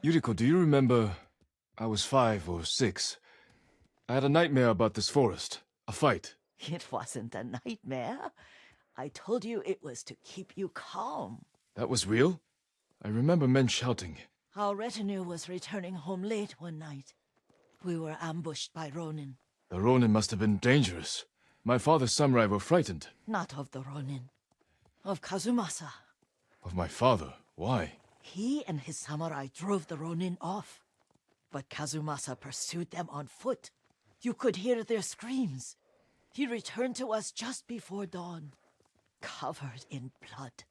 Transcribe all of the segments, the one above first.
Yuriko, do you remember? I was 5 or 6. I had a nightmare about this forest. A fight. It wasn't a nightmare. I told you it was to keep you calm. That was real? I remember men shouting. Our retinue was returning home late one night. We were ambushed by Ronin. The Ronin must have been dangerous. My father's samurai were frightened. Not of the Ronin. Of Kazumasa. Of my father? Why? He and his samurai drove the Ronin off. But Kazumasa pursued them on foot. You could hear their screams. He returned to us just before dawn, covered in blood.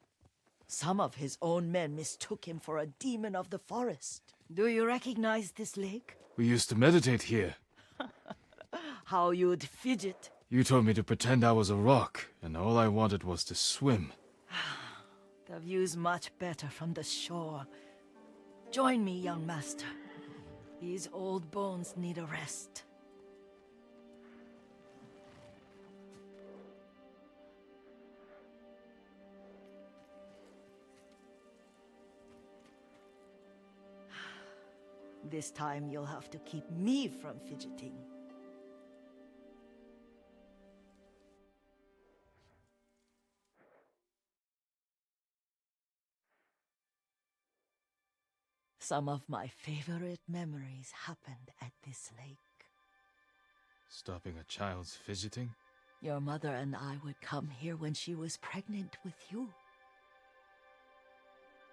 Some of his own men mistook him for a demon of the forest. Do you recognize this lake? We used to meditate here. How you'd fidget. You told me to pretend I was a rock, and all I wanted was to swim. The view's much better from the shore. Join me, young master. These old bones need a rest. This time you'll have to keep me from fidgeting. Some of my favorite memories happened at this lake. Stopping a child's fidgeting? Your mother and I would come here when she was pregnant with you.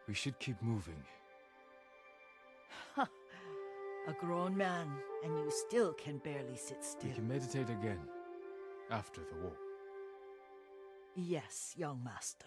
We should keep moving. A grown man, and you still can barely sit still. We can meditate again, after the war. Yes, young master.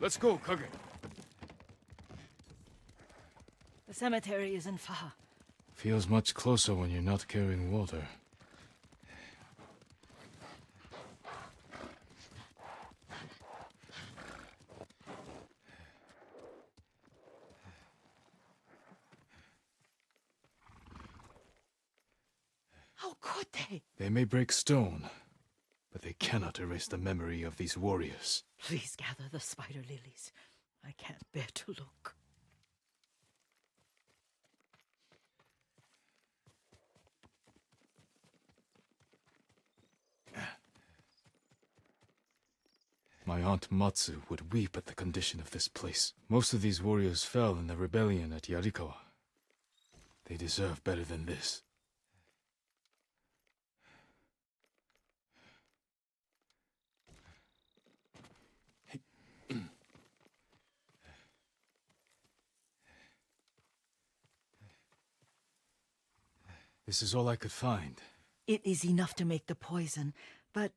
Let's go, Kage. The cemetery isn't far. Feels much closer when you're not carrying water. How could they? They may break stone, but they cannot erase the memory of these warriors. Please gather the spider lilies. I can't bear to look. My aunt Matsu would weep at the condition of this place. Most of these warriors fell in the rebellion at Yarikawa. They deserve better than this. This is all I could find. It is enough to make the poison, but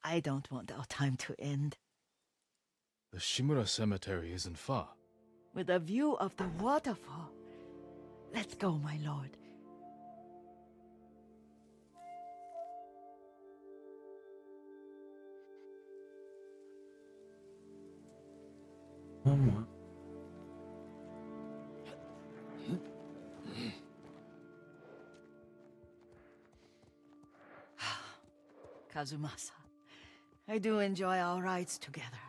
I don't want our time to end. The Shimura Cemetery isn't far. With a view of the waterfall. Let's go, my lord. Moi. Kazumasa, I do enjoy our rides together.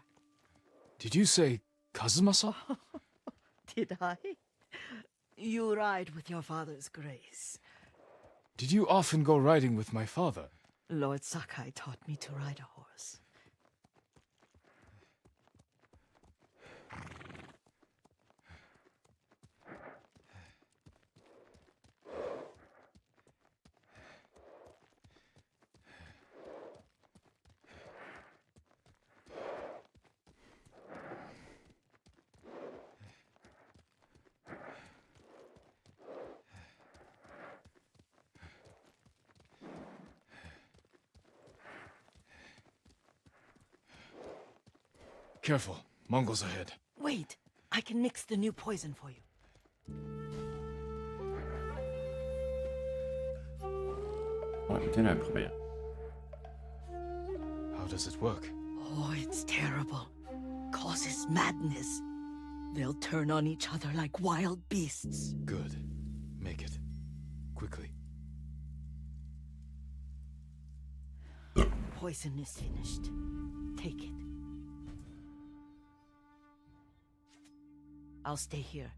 Did you say Kazumasa? Did I? You ride with your father's grace. Did you often go riding with my father? Lord Sakai taught me to ride a horse. Careful, Mongols ahead. Wait, I can mix the new poison for you. Ja, det kan jag prova. does it work? Oh, it's terrible. Causes madness. They'll turn on each other like wild beasts. Good. Make it. Quickly. Poison is finished. Take it. I'll stay here.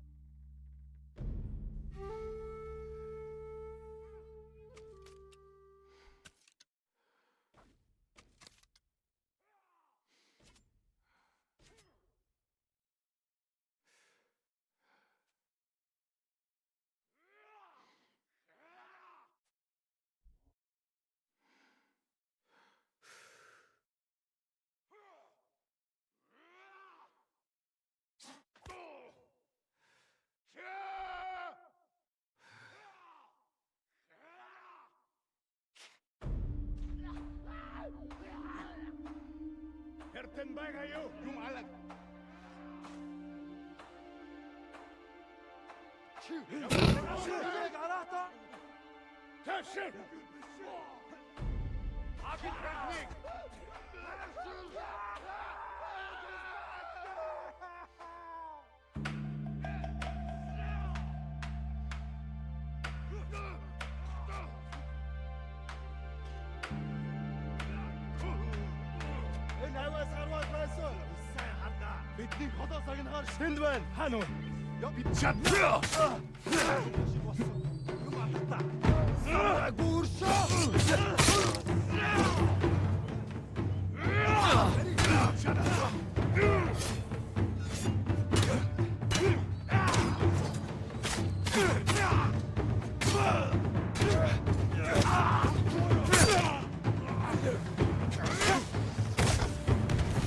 Бидний холоо сагнахаар тэнд байна. Хаана вэ? Shut up! Юм алдаа. Гүршөө.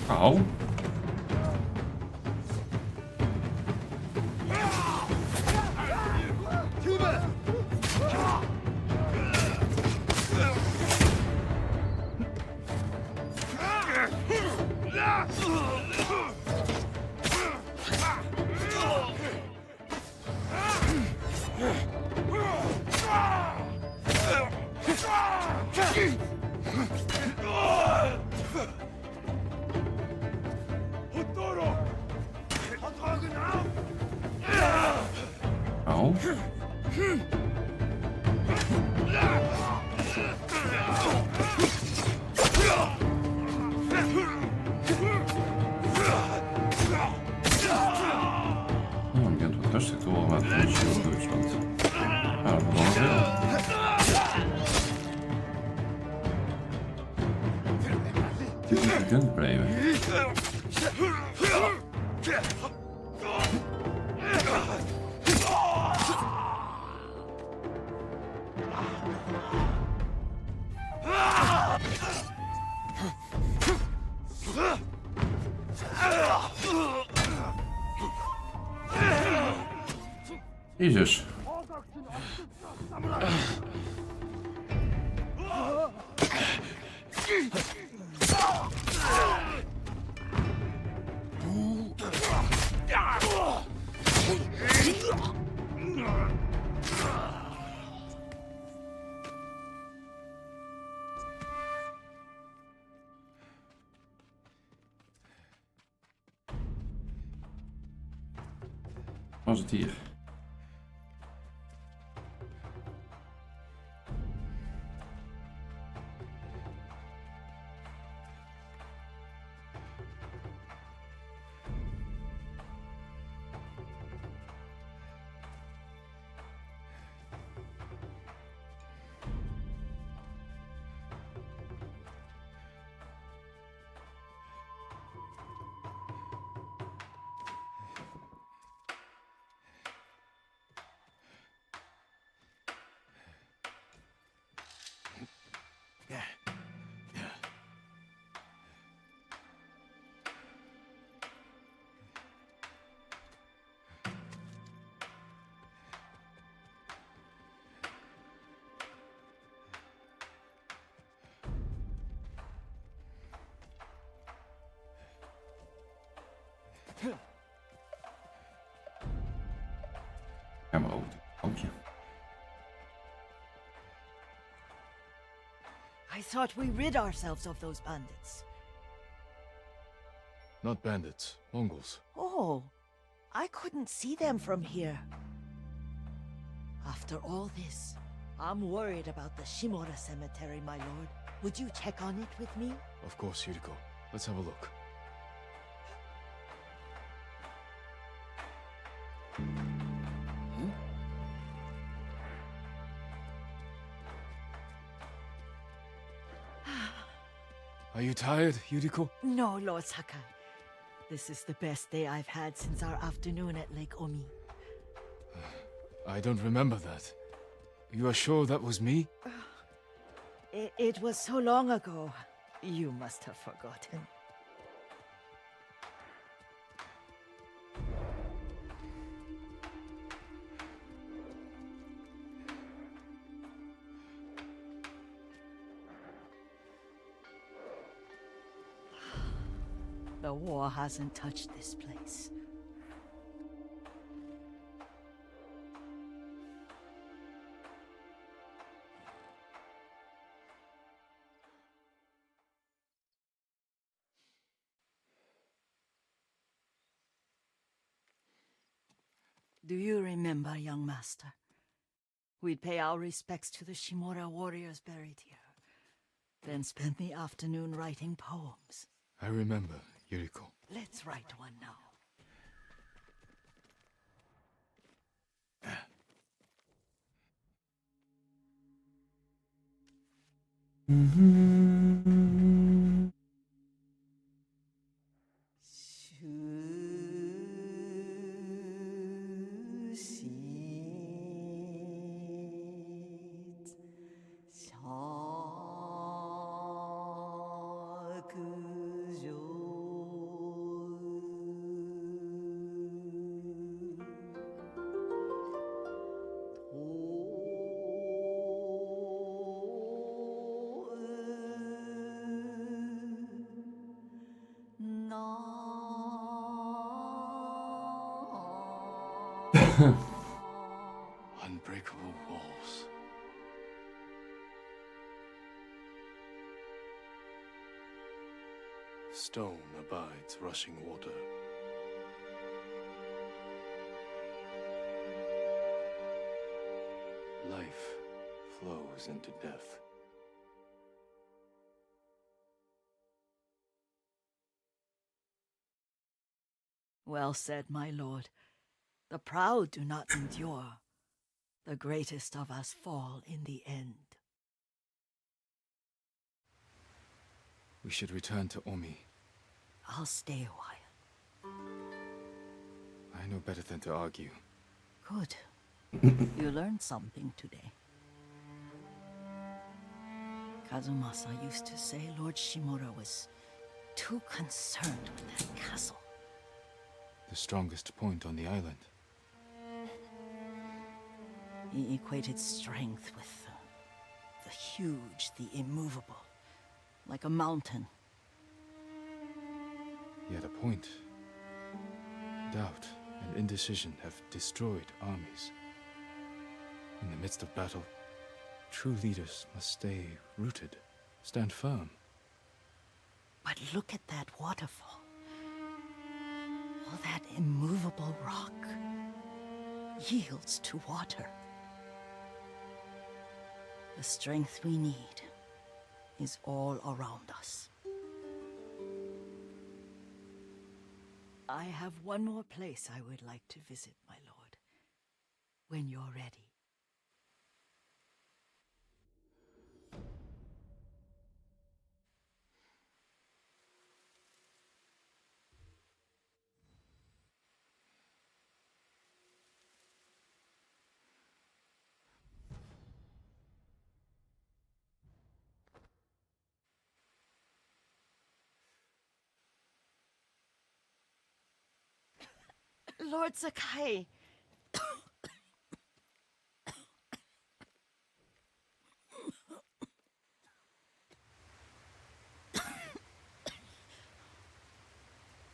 Au. Au. No, mnie tu też tak było łatwo się wyjść stąd. Albo może... Gunplay. Idziesz. Was het hier? Camera open. Dank je. I thought we rid ourselves of those bandits. Not bandits, Mongols. Oh, I couldn't see them from here. After all this, I'm worried about the Shimura cemetery, my lord. Would you check on it with me? Of course, Yuriko. Let's have a look. Are you tired, Yuriko? No, Lord Sakai. This is the best day I've had since our afternoon at Lake Omi. I don't remember that. You are sure that was me? It was so long ago. You must have forgotten. The war hasn't touched this place. Do you remember, young master? We'd pay our respects to the Shimura warriors buried here, then spend the afternoon writing poems. I remember, Yuriko. Let's write one now. Unbreakable walls. Stone abides rushing water. Life flows into death. Well said, my lord. The proud do not endure. The greatest of us fall in the end. We should return to Omi. I'll stay a while. I know better than to argue. Good. You learned something today. Kazumasa used to say Lord Shimura was too concerned with that castle. The strongest point on the island. He equated strength with the huge, the immovable, like a mountain. Yet a point. Doubt and indecision have destroyed armies. In the midst of battle, true leaders must stay rooted, stand firm. But look at that waterfall. All that immovable rock yields to water. The strength we need is all around us. I have one more place I would like to visit, my lord, when you're ready. Lord Sakai!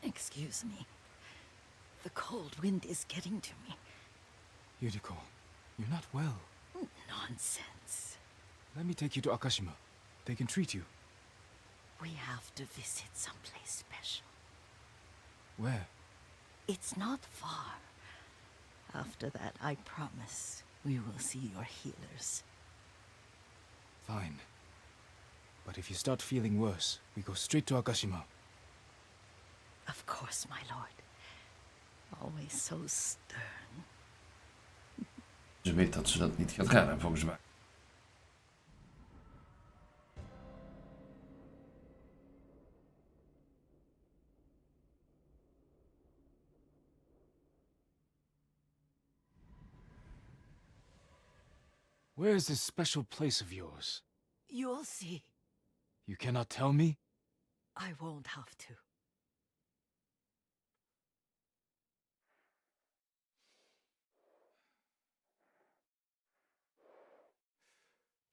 Excuse me. The cold wind is getting to me. Yuriko, you're not well. Nonsense. Let me take you to Akashima. They can treat you. We have to visit someplace special. Where? It's not far. After that, I promise, we will see your healers. Fine. But if you start feeling worse, we go straight to Akashima. Of course, my lord. Always so stern. Ze weet dat ze dat niet gaat redden, volgens mij. Where is this special place of yours? You'll see. You cannot tell me? I won't have to.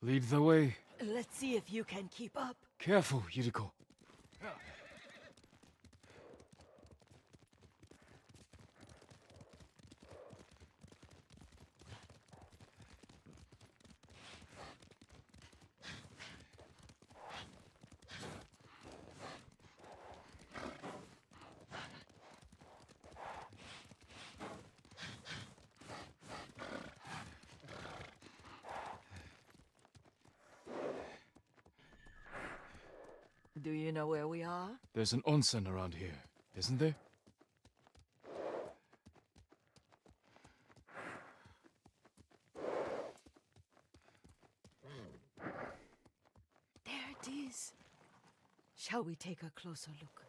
Lead the way. Let's see if you can keep up. Careful, Yuriko. Do you know where we are? There's an onsen around here, isn't there? There it is. Shall we take a closer look?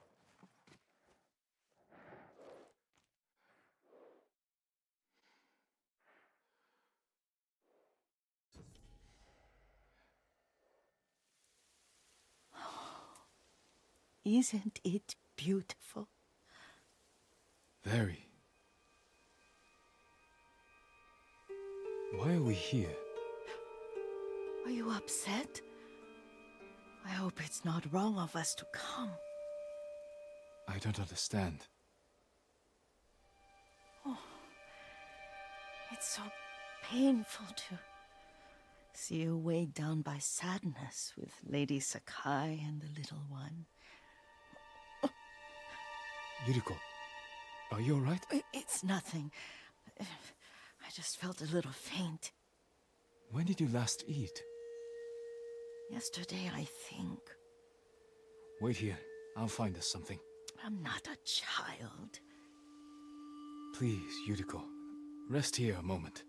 Isn't it beautiful? Very. Why are we here? Are you upset? I hope it's not wrong of us to come. I don't understand. It's so painful to see you weighed down by sadness with Lady Sakai and the little one. Yuriko, are you alright? It's nothing. I just felt a little faint. When did you last eat? Yesterday, I think. Wait here. I'll find us something. I'm not a child. Please, Yuriko. Rest here a moment.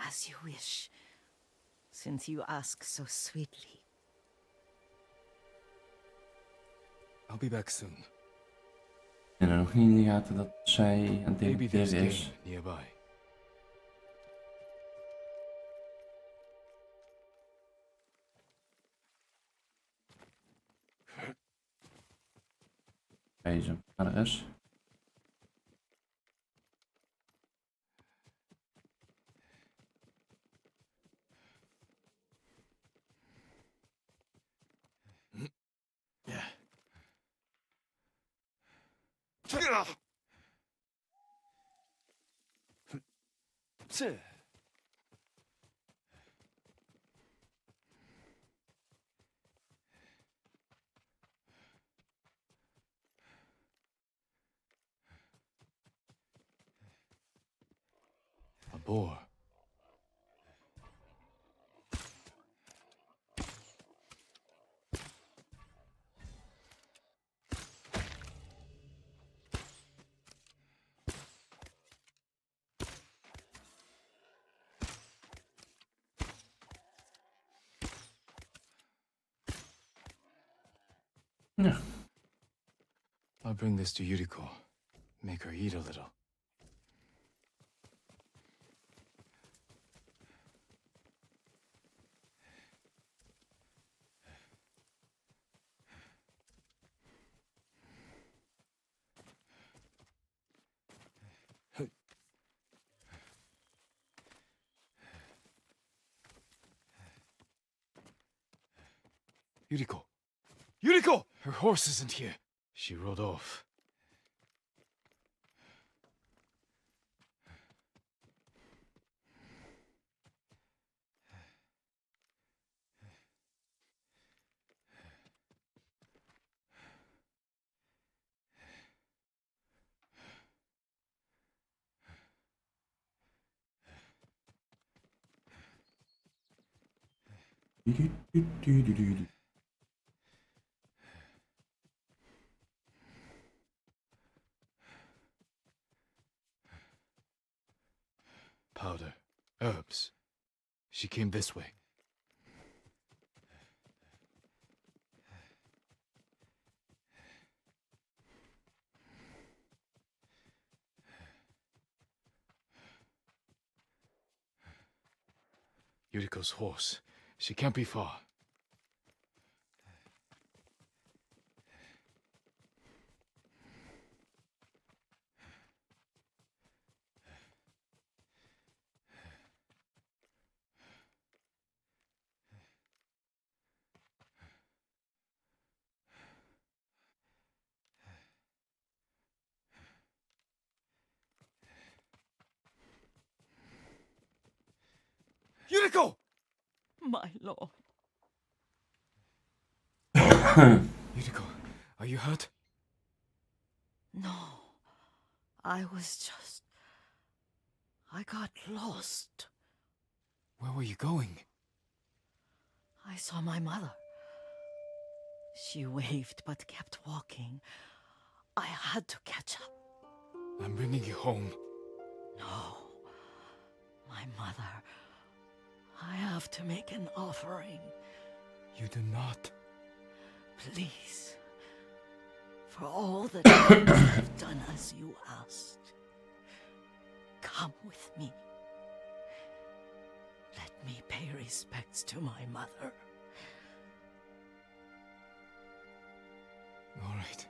As you wish, since you ask so sweetly. I'll be back soon. En er nog niet in de gaten dat zij aan het Maybe there's debatteren is. game nearby. Deze vader is. A boar. Ja. I'll bring this to Yuriko. Make her eat a little. Yuriko! Yuriko! Her horse isn't here. She rode off. Powder. Herbs. She came this way. Yuriko's horse. She can't be far. Yuriko! My lord. Yuriko, are you hurt? No. I got lost. Where were you going? I saw my mother. She waved but kept walking. I had to catch up. I'm bringing you home. No. My mother. I have to make an offering. You do not. Please. For all the times I've done as you asked. Come with me. Let me pay respects to my mother. All right.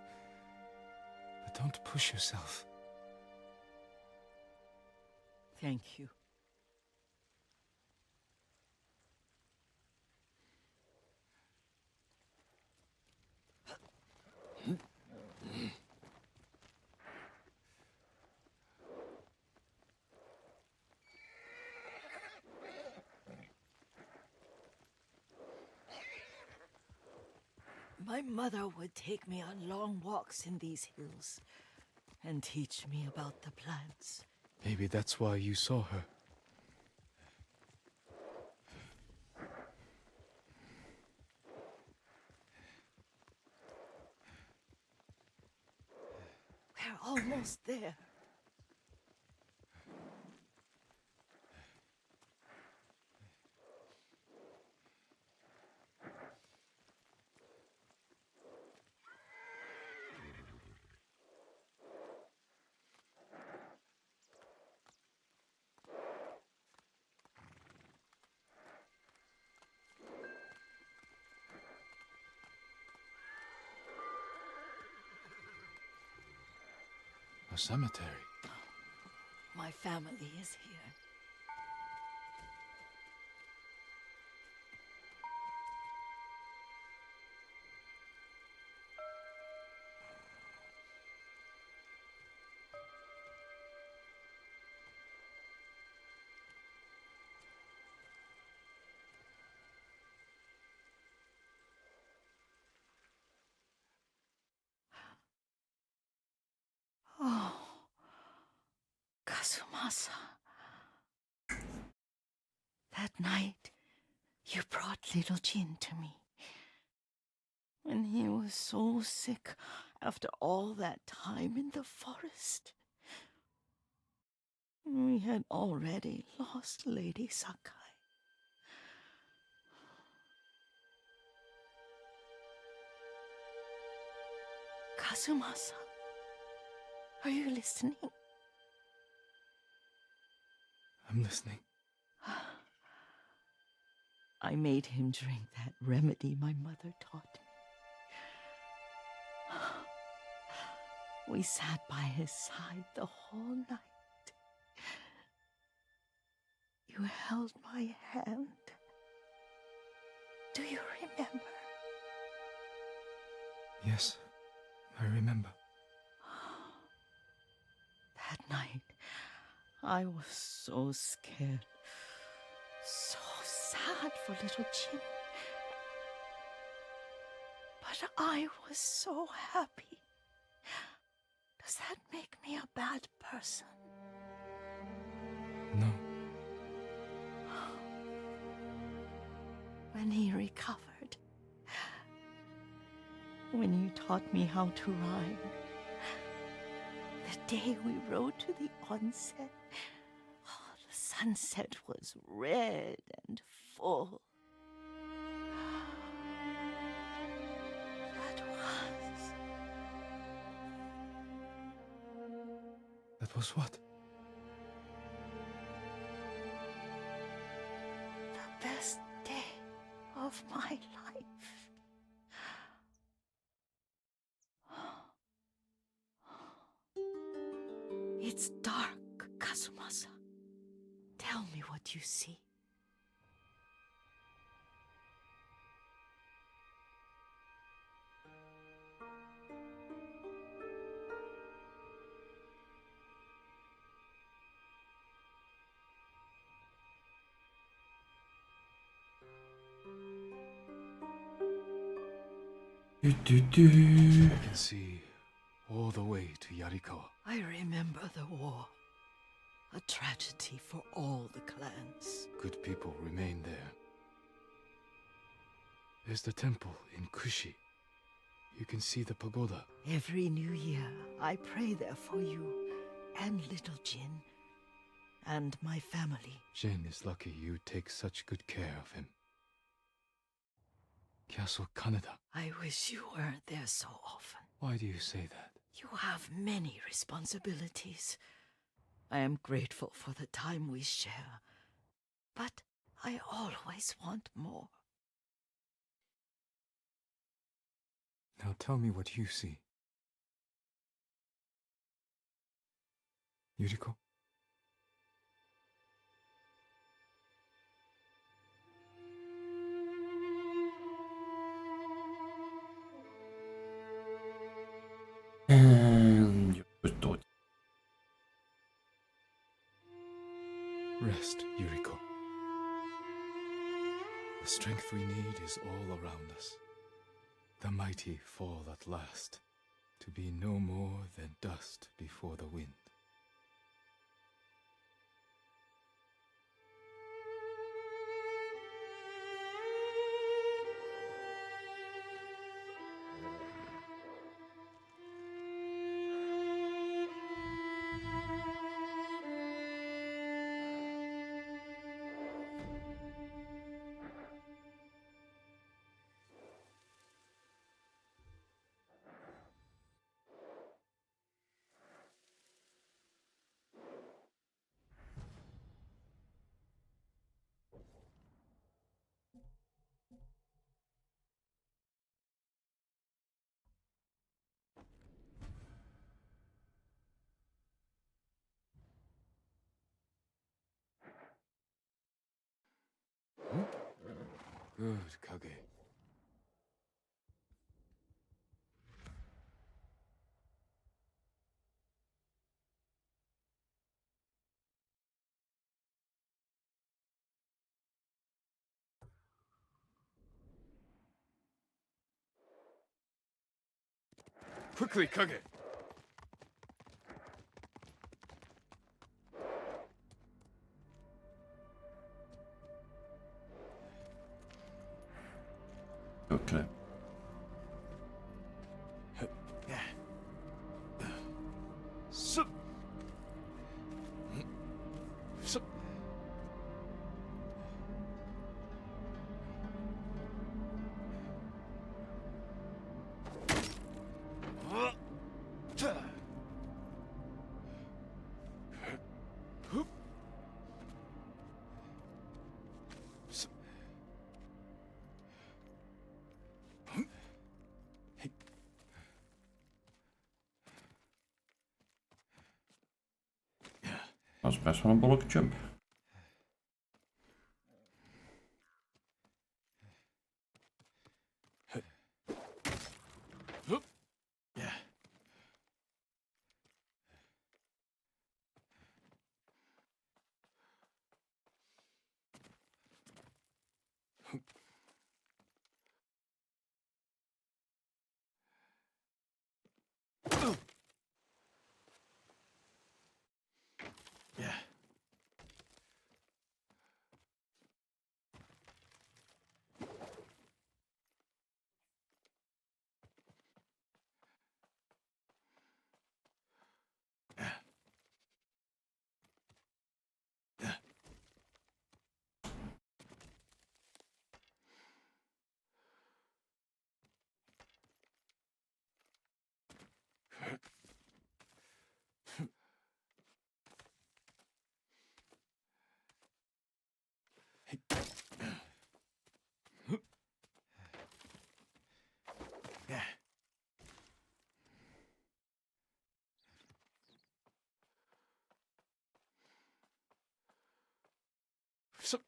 But don't push yourself. Thank you. My mother would take me on long walks in these hills and teach me about the plants. Maybe that's why you saw her. We're almost there. A cemetery. My family is here. Oh, Kazumasa. That night, you brought little Jin to me. When he was so sick after all that time in the forest. We had already lost Lady Sakai. Kazumasa, are you listening? I'm listening. I made him drink that remedy my mother taught me. We sat by his side the whole night. You held my hand. Do you remember? Yes, I remember. That night, I was so scared, so sad for little Jin. But I was so happy. Does that make me a bad person? No. when he recovered. When you taught me how to ride. The day we rode to the onset. Oh, the sunset was red and full. That was what? The best day of my life. It's dark, Kazumasa. Tell me what you see. I can see all the way to Yarikawa. I remember the war. A tragedy for all the clans. Good people remain there. There's the temple in Kushi. You can see the pagoda. Every new year, I pray there for you and little Jin and my family. Jin is lucky you take such good care of him. Castle Kaneda. I wish you weren't there so often. Why do you say that? You have many responsibilities. I am grateful for the time we share, but I always want more. Now tell me what you see. Yuriko? And just do it. Rest, Yuriko. The strength we need is all around us. The mighty fall at last, to be no more than dust before the wind. Good, Kage. Quickly, Kage! Okay. Sup. Sup. Dat is best wel een bolleke jump. So,